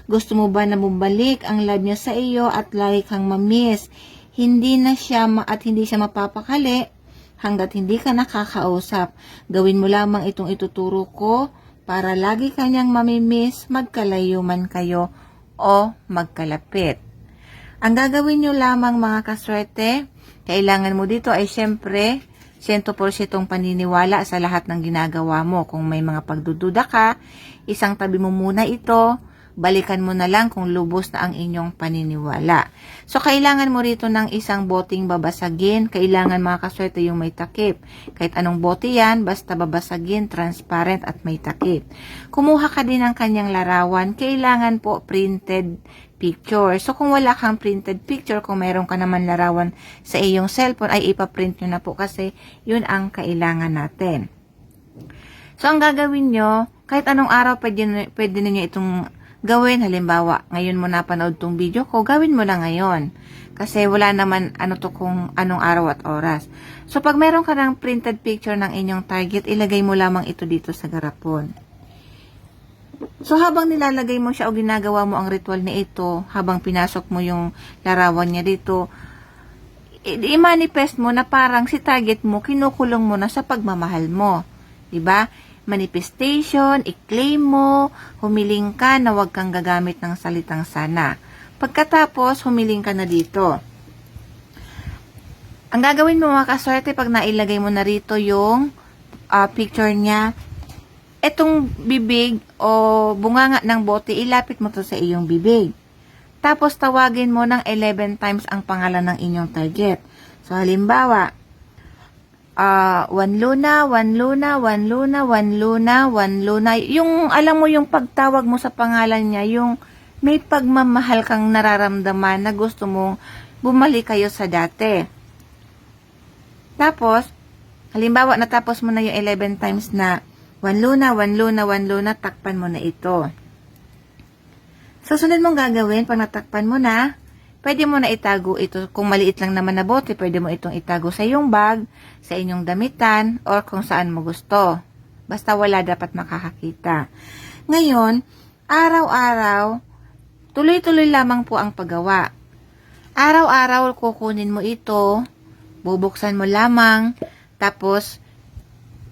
Gusto mo ba na bumalik ang love niya sa iyo at lagi kang mamiss? Hindi siya mapapakali hanggat hindi ka nakakausap. Gawin mo lamang itong ituturo ko para lagi kanyang mamimiss, magkalayo man kayo o magkalapit. Ang gagawin nyo lamang mga kaswerte, kailangan mo dito ay syempre 100% paniniwala sa lahat ng ginagawa mo. Kung may mga pagdududa ka, isang tabi mo muna ito, balikan mo na lang kung lubos na ang inyong paniniwala. So, kailangan mo rito ng isang boteng babasagin. Kailangan mga kaswerte yung may takip. Kahit anong bote yan, basta babasagin, transparent at may takip. Kumuha ka din ng kanyang larawan. Kailangan po printed picture. So, kung wala kang printed picture, kung meron ka naman larawan sa iyong cellphone, ay ipaprint nyo na po kasi yun ang kailangan natin. So, ang gagawin nyo, kahit anong araw pwede ninyo itong gawin. Halimbawa, ngayon mo napanood tong video ko, gawin mo na ngayon. Kasi wala naman kung anong araw at oras. So, pag meron ka ng printed picture ng inyong target, ilagay mo lamang ito dito sa garapon. So, habang nilalagay mo siya o ginagawa mo ang ritual na ito, habang pinasok mo yung larawan niya dito, i-manifest mo na parang si target mo, kinukulong mo na sa pagmamahal mo. Diba? Manifestation, i-claim mo, humiling ka na huwag kang gagamit ng salitang sana. Pagkatapos, humiling ka na dito. Ang gagawin mo mga kaswerte, pag nailagay mo na rito yung picture niya, etong bibig o bunganga ng bote, ilapit mo to sa iyong bibig. Tapos, tawagin mo ng 11 times ang pangalan ng inyong target. So, halimbawa, 1 Luna, 1 Luna, 1 Luna, 1 Luna, 1 Luna. Yung, alam mo yung pagtawag mo sa pangalan niya, yung may pagmamahal kang nararamdaman na gusto mong bumalik kayo sa dati. Tapos, halimbawa, natapos mo na yung 11 times na 1 Luna, 1 Luna, 1 Luna, takpan mo na ito. Susunod mong gagawin, pag natakpan mo na, pwede mo na itago ito. Kung maliit lang naman na bote, pwede mo itong itago sa iyong bag, sa inyong damitan, or kung saan mo gusto. Basta wala dapat makakakita. Ngayon, araw-araw, tuloy-tuloy lamang po ang paggawa. Araw-araw, kukunin mo ito, bubuksan mo lamang, tapos,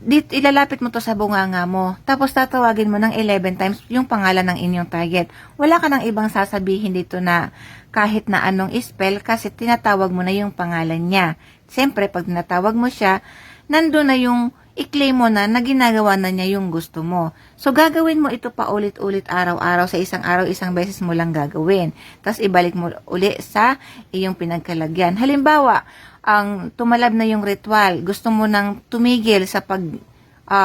ilalapit mo to sa bunganga mo. Tapos, tatawagin mo ng 11 times yung pangalan ng inyong target. Wala ka ng ibang sasabihin dito na kahit na anong spell kasi tinatawag mo na yung pangalan niya. Siyempre, pag tinatawag mo siya, nandun na yung i-claim mo na ginagawa na niya yung gusto mo. So, gagawin mo ito pa ulit-ulit araw-araw. Sa isang araw, isang beses mo lang gagawin. Tapos, ibalik mo uli sa iyong pinagkalagyan. Halimbawa, ang tumalab na yung ritual, gusto mo nang tumigil sa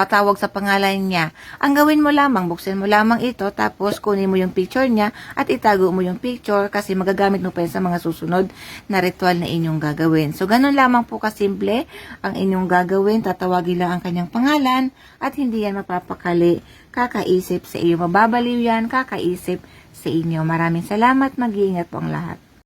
tawag sa pangalan niya, ang gawin mo lamang, buksan mo lamang ito, tapos kunin mo yung picture niya at itago mo yung picture kasi magagamit mo pa yun sa mga susunod na ritual na inyong gagawin. So, ganun lamang po kasimple ang inyong gagawin. Tatawagin lang ang kanyang pangalan at hindi yan mapapakali. Kakaisip sa iyo. Mababaliw yan, kakaisip sa inyo. Maraming salamat. Mag-iingat po ang lahat.